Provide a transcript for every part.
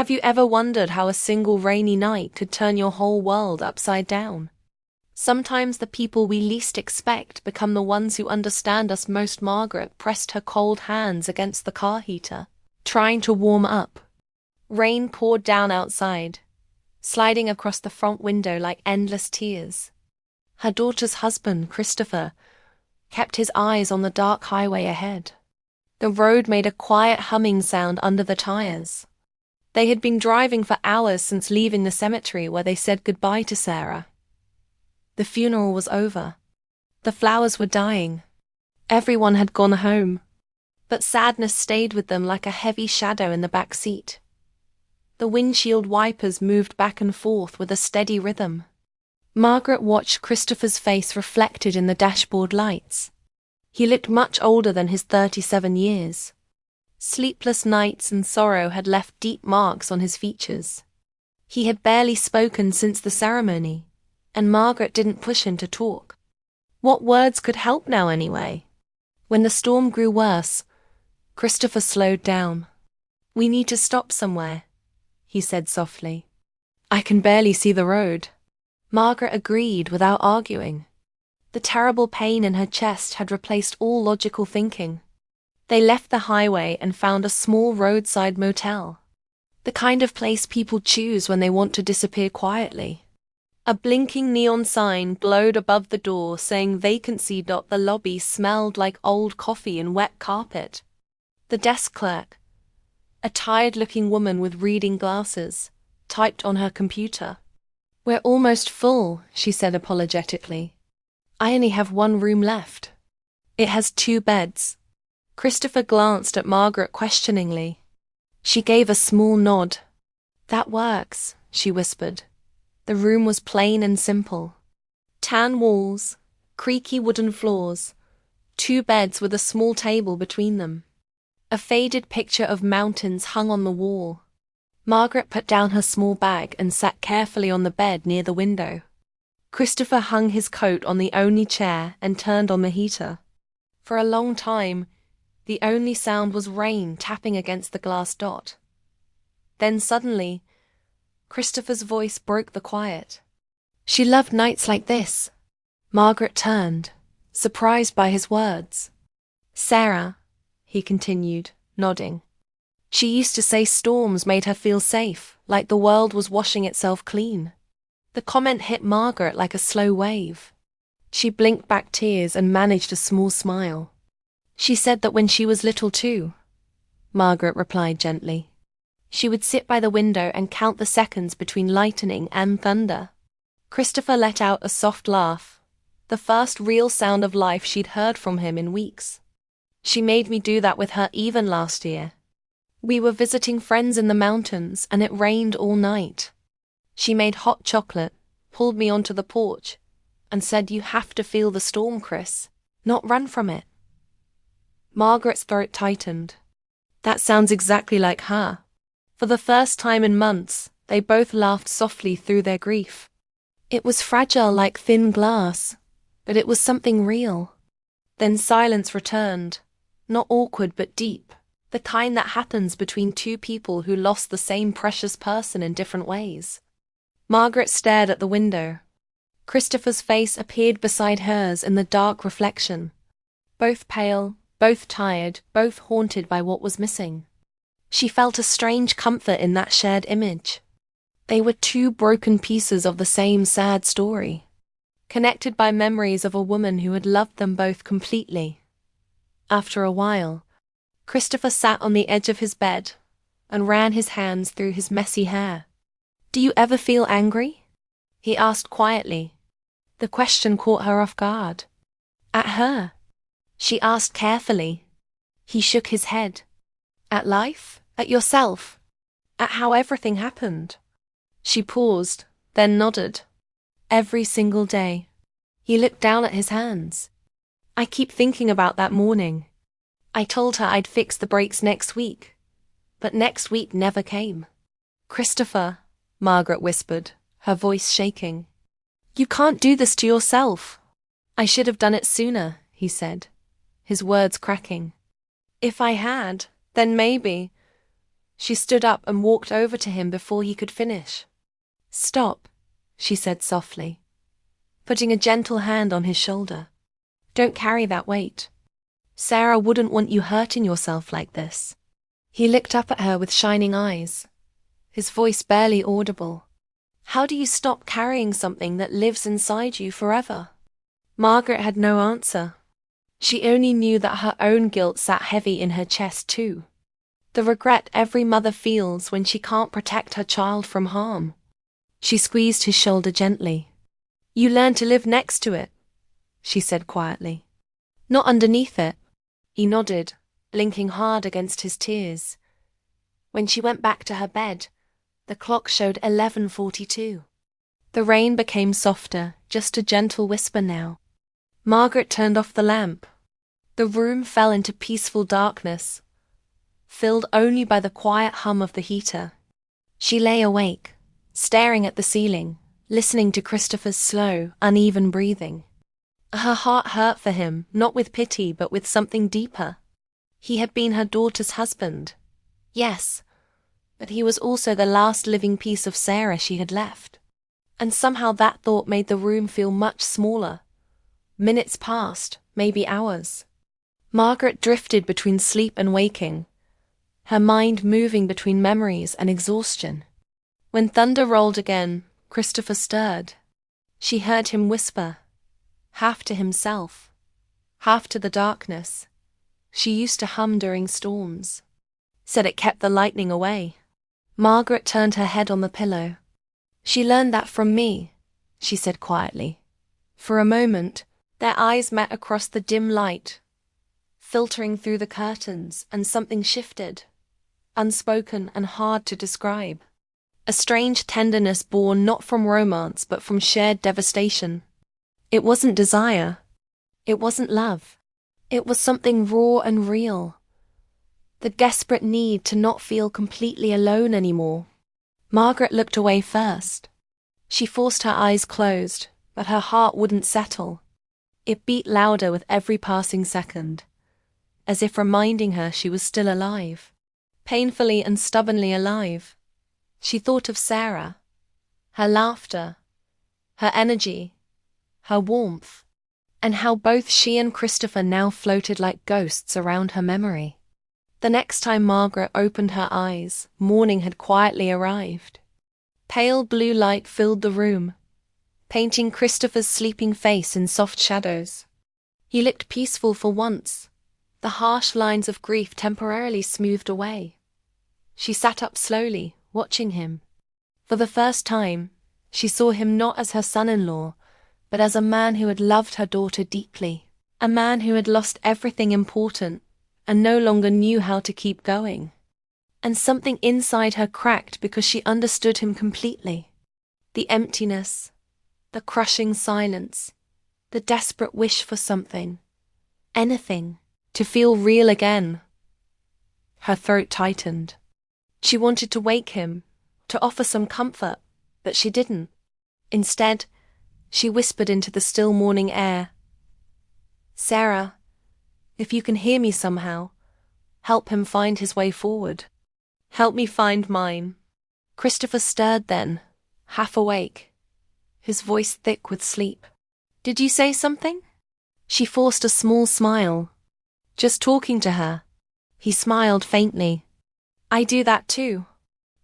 Have you ever wondered how a single rainy night could turn your whole world upside down? Sometimes the people we least expect become the ones who understand us most. Margaret pressed her cold hands against the car heater, trying to warm up. Rain poured down outside, sliding across the front window like endless tears. Her daughter's husband, Christopher, kept his eyes on the dark highway ahead. The road made a quiet humming sound under the tires. They had been driving for hours since leaving the cemetery where they said goodbye to Sarah. The funeral was over. The flowers were dying. Everyone had gone home. But sadness stayed with them like a heavy shadow in the back seat. The windshield wipers moved back and forth with a steady rhythm. Margaret watched Christopher's face reflected in the dashboard lights. He looked much older than his 37 years. Sleepless nights and sorrow had left deep marks on his features. He had barely spoken since the ceremony, and Margaret didn't push him to talk. What words could help now anyway? When the storm grew worse, Christopher slowed down. "We need to stop somewhere," he said softly. "I can barely see the road." Margaret agreed without arguing. The terrible pain in her chest had replaced all logical thinking. They left the highway and found a small roadside motel. The kind of place people choose when they want to disappear quietly. A blinking neon sign glowed above the door saying vacancy. The lobby smelled like old coffee and wet carpet. The desk clerk, a tired-looking woman with reading glasses, typed on her computer. "We're almost full," she said apologetically. "I only have one room left. It has 2 beds. Christopher glanced at Margaret questioningly. She gave a small nod. "That works," she whispered. The room was plain and simple. Tan walls, creaky wooden floors, 2 beds with a small table between them. A faded picture of mountains hung on the wall. Margaret put down her small bag and sat carefully on the bed near the window. Christopher hung his coat on the only chair and turned on the heater. For a long time, the only sound was rain tapping against the glass dot. Then suddenly, Christopher's voice broke the quiet. "She loved nights like this." Margaret turned, surprised by his words. "Sarah," he continued, nodding. "She used to say storms made her feel safe, like the world was washing itself clean." The comment hit Margaret like a slow wave. She blinked back tears and managed a small smile. "She said that when she was little too," Margaret replied gently. "She would sit by the window and count the seconds between lightning and thunder." Christopher let out a soft laugh, the first real sound of life she'd heard from him in weeks. "She made me do that with her even last year. We were visiting friends in the mountains and it rained all night. She made hot chocolate, pulled me onto the porch, and said, 'You have to feel the storm, Chris, not run from it.'" Margaret's throat tightened. That sounds exactly like her. For the first time in months, they both laughed softly through their grief. It was fragile like thin glass, but it was something real. Then silence returned, not awkward but deep, the kind that happens between 2 people who lost the same precious person in different ways. Margaret stared at the window. Christopher's face appeared beside hers in the dark reflection. Both pale, both tired, both haunted by what was missing. She felt a strange comfort in that shared image. They were 2 broken pieces of the same sad story, connected by memories of a woman who had loved them both completely. After a while, Christopher sat on the edge of his bed and ran his hands through his messy hair. "Do you ever feel angry?" he asked quietly. The question caught her off guard. "At her?" she asked carefully. He shook his head. "At life? At yourself? At how everything happened?" She paused, then nodded. "Every single day." He looked down at his hands. "I keep thinking about that morning. I told her I'd fix the brakes next week, but next week never came." "Christopher," Margaret whispered, her voice shaking. "You can't do this to yourself." "I should have done it sooner," he said, his words cracking. "If I had, then maybe." She stood up and walked over to him before he could finish. "Stop," she said softly, putting a gentle hand on his shoulder. "Don't carry that weight. Sarah wouldn't want you hurting yourself like this." He looked up at her with shining eyes, his voice barely audible. "How do you stop carrying something that lives inside you forever?" Margaret had no answer. She only knew that her own guilt sat heavy in her chest too. The regret every mother feels when she can't protect her child from harm. She squeezed his shoulder gently. "You learn to live next to it," she said quietly. "Not underneath it." He nodded, blinking hard against his tears. When she went back to her bed, the clock showed 11:42. The rain became softer, just a gentle whisper now. Margaret turned off the lamp. The room fell into peaceful darkness, filled only by the quiet hum of the heater. She lay awake, staring at the ceiling, listening to Christopher's slow, uneven breathing. Her heart hurt for him, not with pity but with something deeper. He had been her daughter's husband, yes, but he was also the last living piece of Sarah she had left. And somehow that thought made the room feel much smaller. Minutes passed, maybe hours. Margaret drifted between sleep and waking, her mind moving between memories and exhaustion. When thunder rolled again, Christopher stirred. She heard him whisper, half to himself, half to the darkness. She used to hum during storms. Said it kept the lightning away. Margaret turned her head on the pillow. "She learned that from me," she said quietly. For a moment, their eyes met across the dim light, filtering through the curtains, and something shifted, unspoken and hard to describe. A strange tenderness born not from romance but from shared devastation. It wasn't desire. It wasn't love. It was something raw and real. The desperate need to not feel completely alone anymore. Margaret looked away first. She forced her eyes closed, but her heart wouldn't settle. It beat louder with every passing second, as if reminding her she was still alive. Painfully and stubbornly alive. She thought of Sarah, her laughter, her energy, her warmth, and how both she and Christopher now floated like ghosts around her memory. The next time Margaret opened her eyes, morning had quietly arrived. Pale blue light filled the room, painting Christopher's sleeping face in soft shadows. He looked peaceful for once, the harsh lines of grief temporarily smoothed away. She sat up slowly, watching him. For the first time, she saw him not as her son-in-law, but as a man who had loved her daughter deeply, a man who had lost everything important and no longer knew how to keep going. And something inside her cracked because she understood him completely. The emptiness, the crushing silence, the desperate wish for something, anything, to feel real again. Her throat tightened. She wanted to wake him, to offer some comfort, but she didn't. Instead, she whispered into the still morning air, "Sarah, if you can hear me somehow, help him find his way forward. Help me find mine." Christopher stirred then, half awake, his voice thick with sleep. "Did you say something?" She forced a small smile. "Just talking to her." He smiled faintly. "I do that too."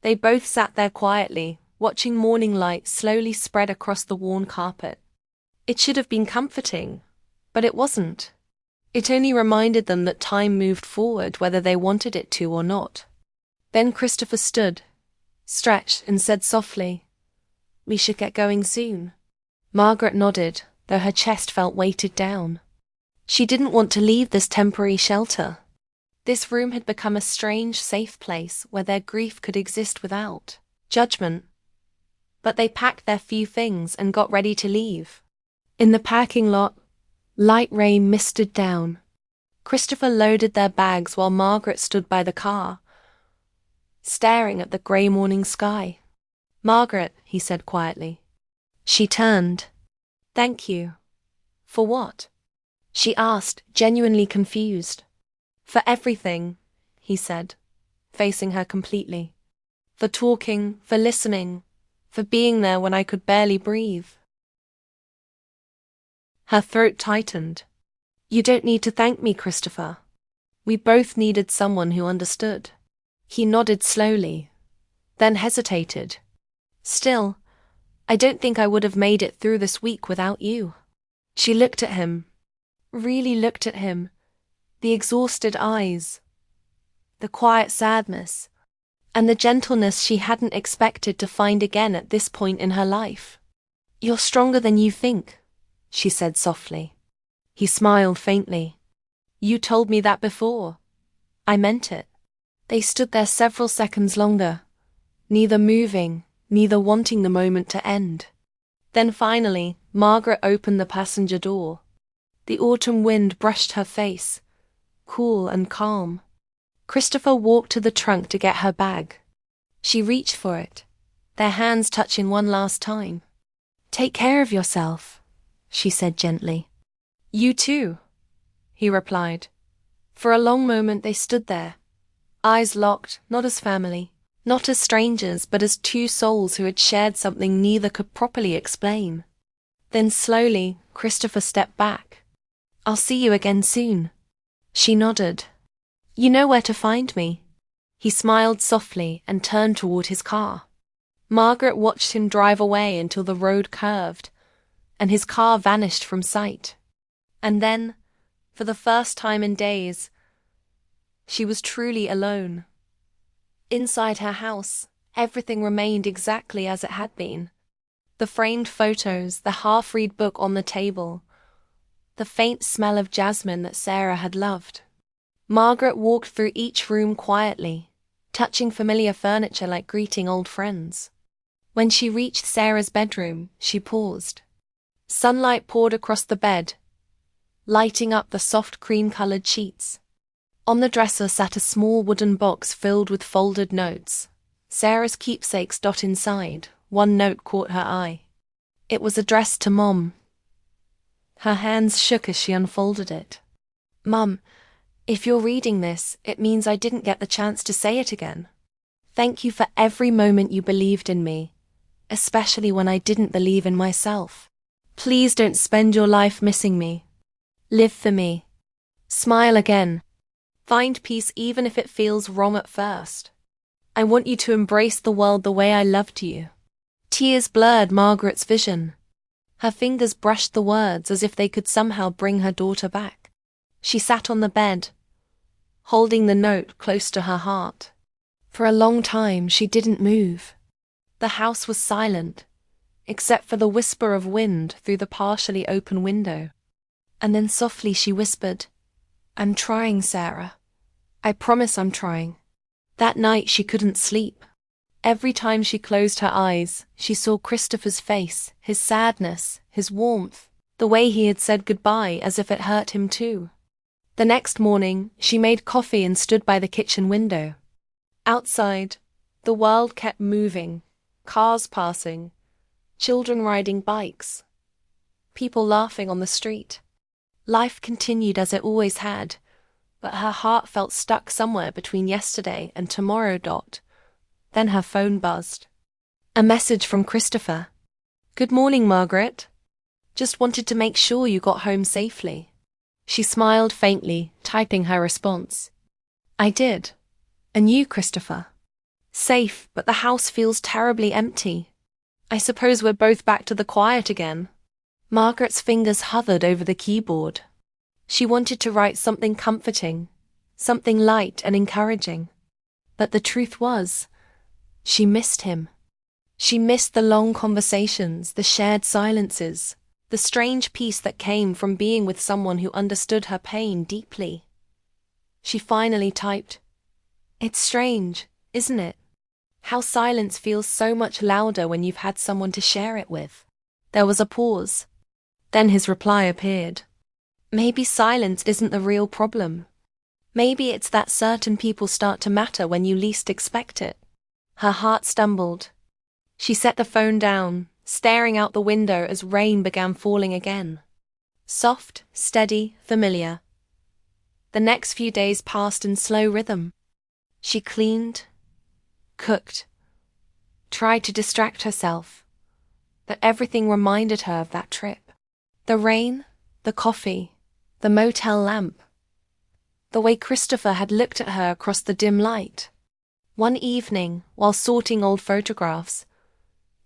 They both sat there quietly, watching morning light slowly spread across the worn carpet. It should have been comforting, but it wasn't. It only reminded them that time moved forward whether they wanted it to or not. Then Christopher stood, stretched, and said softly, "We should get going soon." Margaret nodded, though her chest felt weighted down. She didn't want to leave this temporary shelter. This room had become a strange, safe place where their grief could exist without judgment. But they packed their few things and got ready to leave. In the parking lot, light rain misted down. Christopher loaded their bags while Margaret stood by the car, staring at the grey morning sky. "Margaret," he said quietly. She turned. "Thank you." "For what?" she asked, genuinely confused. "For everything," he said. facing her completely. For talking, for listening, for being there when I could barely breathe. Her throat tightened. You don't need to thank me, Christopher. We both needed someone who understood. He nodded slowly, then hesitated. Still, I don't think I would have made it through this week without you. She looked at him, really looked at him, the exhausted eyes, the quiet sadness, and the gentleness she hadn't expected to find again at this point in her life. You're stronger than you think, she said softly. He smiled faintly. You told me that before. I meant it. They stood there several seconds longer, neither moving, neither wanting the moment to end. Then finally, Margaret opened the passenger door. The autumn wind brushed her face, cool and calm. Christopher walked to the trunk to get her bag. She reached for it, their hands touching one last time. Take care of yourself, she said gently. You too, he replied. For a long moment they stood there, eyes locked, not as family, not as strangers, but as two souls who had shared something neither could properly explain. Then slowly, Christopher stepped back. I'll see you again soon. She nodded. You know where to find me. He smiled softly and turned toward his car. Margaret watched him drive away until the road curved, and his car vanished from sight. And then, for the first time in days, she was truly alone. Inside her house, everything remained exactly as it had been. The framed photos, the half-read book on the table, the faint smell of jasmine that Sarah had loved. Margaret walked through each room quietly, touching familiar furniture like greeting old friends. When she reached Sarah's bedroom, she paused. Sunlight poured across the bed, lighting up the soft cream-colored sheets. On the dresser sat a small wooden box filled with folded notes. Sarah's keepsakes dot inside. One note caught her eye. It was addressed to Mom. Her hands shook as she unfolded it. Mum, if you're reading this, it means I didn't get the chance to say it again. Thank you for every moment you believed in me, especially when I didn't believe in myself. Please don't spend your life missing me. Live for me. Smile again. Find peace even if it feels wrong at first. I want you to embrace the world the way I loved you. Tears blurred Margaret's vision. Her fingers brushed the words as if they could somehow bring her daughter back. She sat on the bed, holding the note close to her heart. For a long time she didn't move. The house was silent, except for the whisper of wind through the partially open window. And then softly she whispered, I'm trying, Sarah. I promise I'm trying. That night she couldn't sleep. Every time she closed her eyes, she saw Christopher's face, his sadness, his warmth, the way he had said goodbye as if it hurt him too. The next morning, she made coffee and stood by the kitchen window. Outside, the world kept moving, cars passing, children riding bikes, people laughing on the street. Life continued as it always had, but her heart felt stuck somewhere between yesterday and tomorrow. Then her phone buzzed. A message from Christopher. Good morning, Margaret. Just wanted to make sure you got home safely. She smiled faintly, typing her response. I did. And you, Christopher? Safe, but the house feels terribly empty. I suppose we're both back to the quiet again. Margaret's fingers hovered over the keyboard. She wanted to write something comforting, something light and encouraging. But the truth was, she missed him. She missed the long conversations, the shared silences, the strange peace that came from being with someone who understood her pain deeply. She finally typed, It's strange, isn't it? How silence feels so much louder when you've had someone to share it with. There was a pause. Then his reply appeared. Maybe silence isn't the real problem. Maybe it's that certain people start to matter when you least expect it. Her heart stumbled. She set the phone down, staring out the window as rain began falling again. Soft, steady, familiar. The next few days passed in slow rhythm. She cleaned, cooked, tried to distract herself, but everything reminded her of that trip. The rain, the coffee, the motel lamp, the way Christopher had looked at her across the dim light. One evening, while sorting old photographs,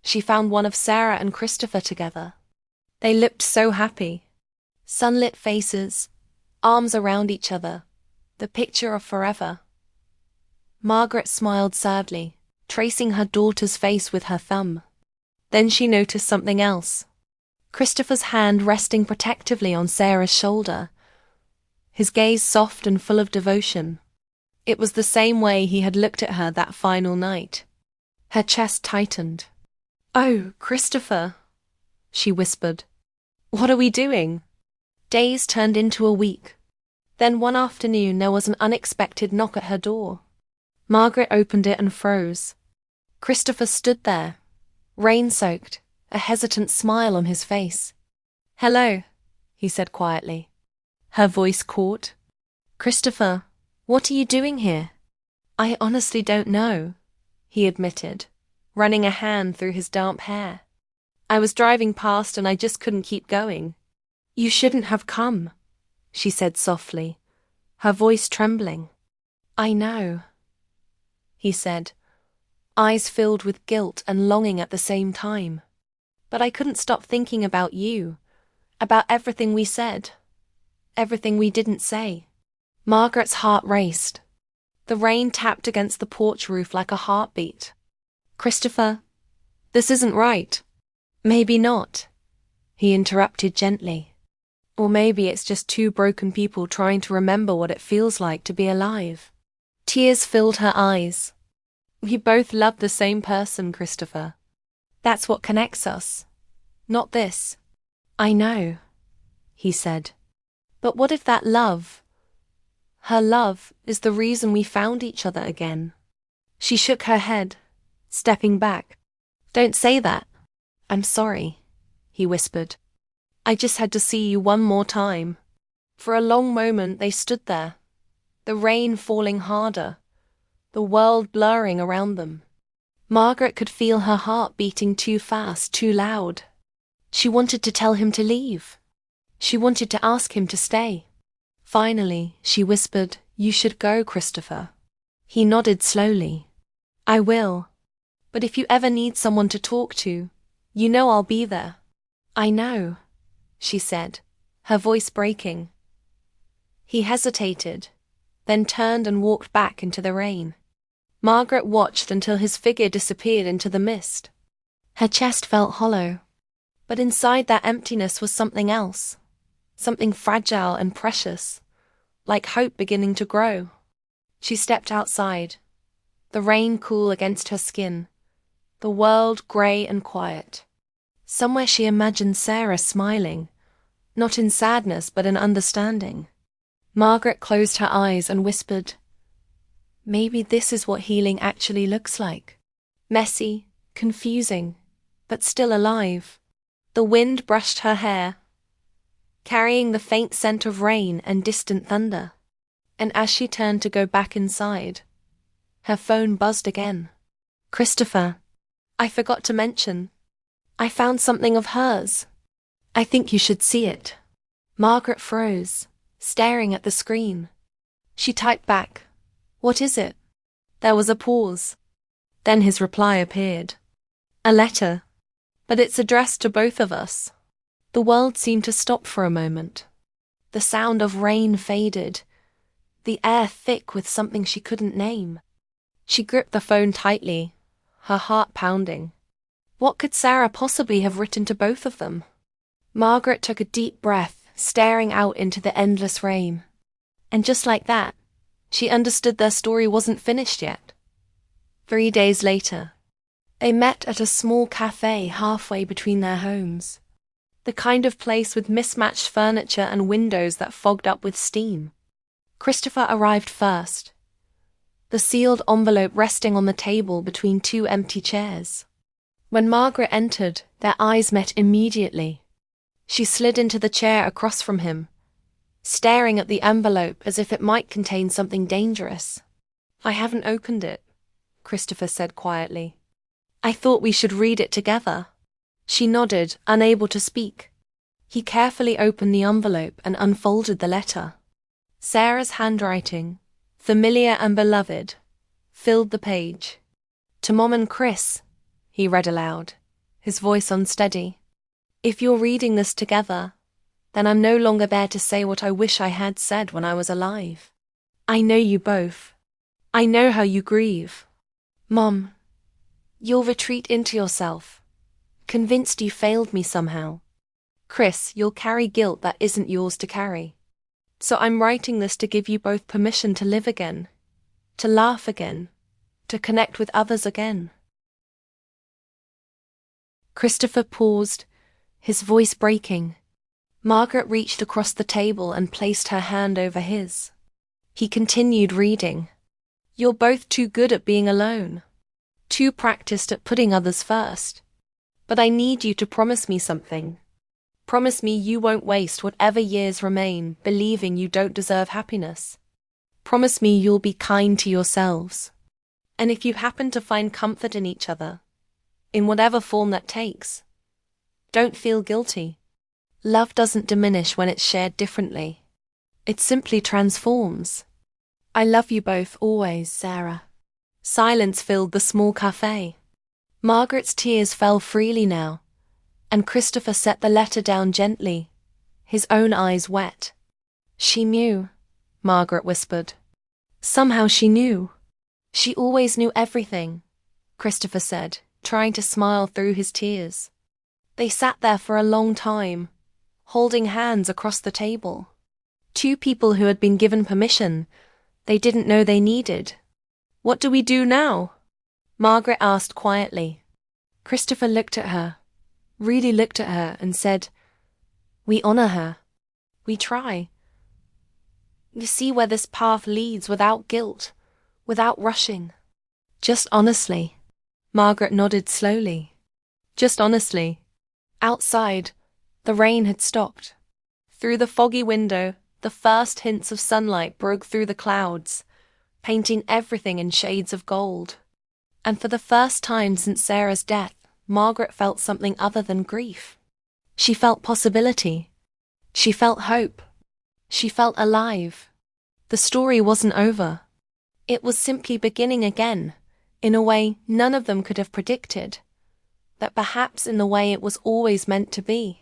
she found one of Sarah and Christopher together. They looked so happy. Sunlit faces, arms around each other, the picture of forever. Margaret smiled sadly, tracing her daughter's face with her thumb. Then she noticed something else. Christopher's hand resting protectively on Sarah's shoulder, his gaze soft and full of devotion. It was the same way he had looked at her that final night. Her chest tightened. "Oh, Christopher," she whispered. "What are we doing?" Days turned into a week. Then one afternoon there was an unexpected knock at her door. Margaret opened it and froze. Christopher stood there, rain-soaked, a hesitant smile on his face. "Hello," he said quietly. Her voice caught. "Christopher, what are you doing here?" "I honestly don't know," he admitted, running a hand through his damp hair. "I was driving past and I just couldn't keep going." "You shouldn't have come," she said softly, her voice trembling. "I know," he said, eyes filled with guilt and longing at the same time. "But I couldn't stop thinking about you, about everything we said, everything we didn't say." Margaret's heart raced. The rain tapped against the porch roof like a heartbeat. "Christopher, this isn't right." "Maybe not," he interrupted gently. "Or maybe it's just two broken people trying to remember what it feels like to be alive." Tears filled her eyes. "We both love the same person, Christopher. That's what connects us. Not this." "I know," he said. "But what if that love, her love, is the reason we found each other again?" She shook her head, stepping back. "Don't say that." "I'm sorry," he whispered. "I just had to see you one more time." For a long moment they stood there, the rain falling harder, the world blurring around them. Margaret could feel her heart beating too fast, too loud. She wanted to tell him to leave. She wanted to ask him to stay. Finally, she whispered, "You should go, Christopher." He nodded slowly. "I will. But if you ever need someone to talk to, you know I'll be there." "I know," she said, her voice breaking. He hesitated, then turned and walked back into the rain. Margaret watched until his figure disappeared into the mist. Her chest felt hollow, but inside that emptiness was something else, something fragile and precious, like hope beginning to grow. She stepped outside, the rain cool against her skin, the world grey and quiet. Somewhere she imagined Sarah smiling, not in sadness but in understanding. Margaret closed her eyes and whispered, "Maybe this is what healing actually looks like. Messy, confusing, but still alive." The wind brushed her hair, carrying the faint scent of rain and distant thunder. And as she turned to go back inside, her phone buzzed again. "Christopher, I forgot to mention. I found something of hers. I think you should see it." Margaret froze, staring at the screen. She typed back, "What is it?" There was a pause. Then his reply appeared. "A letter. But it's addressed to both of us." The world seemed to stop for a moment. The sound of rain faded, the air thick with something she couldn't name. She gripped the phone tightly, her heart pounding. What could Sarah possibly have written to both of them? Margaret took a deep breath, staring out into the endless rain. And just like that, she understood their story wasn't finished yet. 3 days later, they met at a small cafe halfway between their homes. The kind of place with mismatched furniture and windows that fogged up with steam. Christopher arrived first, the sealed envelope resting on the table between 2 empty chairs. When Margaret entered, their eyes met immediately. She slid into the chair across from him, staring at the envelope as if it might contain something dangerous. I haven't opened it, Christopher said quietly. I thought we should read it together. She nodded, unable to speak. He carefully opened the envelope and unfolded the letter. Sarah's handwriting, familiar and beloved, filled the page. To Mom and Chris, he read aloud, his voice unsteady. If you're reading this together, then I'm no longer there to say what I wish I had said when I was alive. I know you both. I know how you grieve. Mom, you'll retreat into yourself, convinced you failed me somehow. Chris, you'll carry guilt that isn't yours to carry. So I'm writing this to give you both permission to live again, to laugh again, to connect with others again. Christopher paused, his voice breaking. Margaret reached across the table and placed her hand over his. He continued reading. You're both too good at being alone, too practiced at putting others first. But I need you to promise me something. Promise me you won't waste whatever years remain believing you don't deserve happiness. Promise me you'll be kind to yourselves. And if you happen to find comfort in each other, in whatever form that takes, don't feel guilty. Love doesn't diminish when it's shared differently. It simply transforms. I love you both always, Sarah. Silence filled the small cafe. Margaret's tears fell freely now, and Christopher set the letter down gently, his own eyes wet. She knew, Margaret whispered. Somehow she knew. She always knew everything, Christopher said, trying to smile through his tears. They sat there for a long time, holding hands across the table. Two people who had been given permission they didn't know they needed. What do we do now? Margaret asked quietly. Christopher looked at her, really looked at her, and said, We honor her. We try. We see where this path leads without guilt, without rushing. Just honestly. Margaret nodded slowly. Just honestly. Outside, the rain had stopped. Through the foggy window, the first hints of sunlight broke through the clouds, painting everything in shades of gold. And for the first time since Sarah's death, Margaret felt something other than grief. She felt possibility. She felt hope. She felt alive. The story wasn't over. It was simply beginning again, in a way none of them could have predicted, that perhaps in the way it was always meant to be.